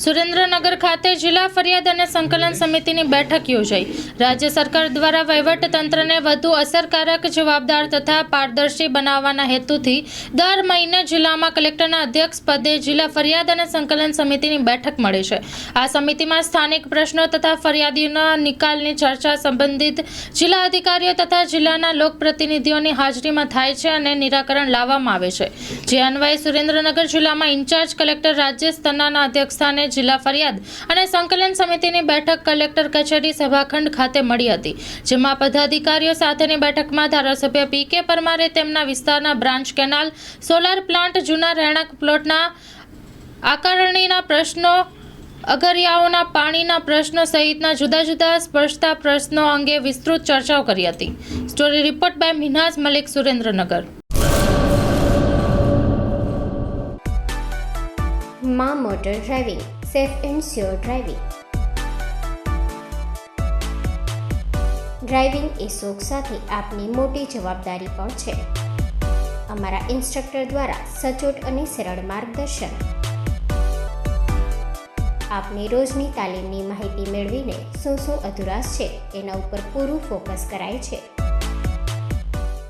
સુરેન્દ્રનગર ખાતે જિલ્લા ફરિયાદ અને સંકલન સમિતિની બેઠક યોજાઈ. રાજ્ય સરકાર દ્વારા વહીવટતંત્રને વધુ અસરકારક, જવાબદાર તથા પારદર્શી બનાવવાના હેતુથી દર મહિને જિલ્લામાં કલેક્ટરના અધ્યક્ષ પદે જિલ્લા ફરિયાદ અને સંકલન સમિતિની બેઠક મળે છે. આ સમિતિમાં સ્થાનિક પ્રશ્નો તથા ફરિયાદીઓના નિકાલની ચર્ચા સંબંધિત જિલ્લા અધિકારીઓ તથા જિલ્લાના લોકપ્રતિનિધિઓની હાજરીમાં થાય છે અને નિરાકરણ લાવવામાં આવે છે. જે અન્વયે સુરેન્દ્રનગર જિલ્લામાં ઇન્ચાર્જ કલેક્ટર રાજ્ય સ્તરના અધ્યક્ષસ્થાને જિલ્લા ફરિયાદ અને સંકલન સમિતિની બેઠક કલેક્ટર કચેરી સભાખંડ ખાતે મળી હતી. જેમાં પદાધિકારીઓ સાથેની બેઠકમાં ધારાસભ્ય પી.કે. પરમારે તેમના વિસ્તારના બ્રાન્ચ કેનાલ, સોલાર પ્લાન્ટ, જૂના રહેણાંક પ્લોટના આકારણીના પ્રશ્નો, અગરિયાઓના પાણીના પ્રશ્નો સહિતના જુદા જુદા સ્પર્શતા પ્રશ્નો અંગે વિસ્તૃત ચર્ચાઓ કરી હતી. Story report by Minhaj Malik, Surendranagar. માં motor driving, safe and sure driving. Driving એ શોખ સાથે આપની મોટી જવાબદારી પણ છે. અમારા ઇન્સ્ટ્રક્ટર દ્વારા સચોટ અને સરળ માર્ગદર્શન. આપની રોજની તાલીમની માહિતી મેળવીને શું અધુરાશ છે એના ઉપર પૂરું ફોકસ કરાય છે.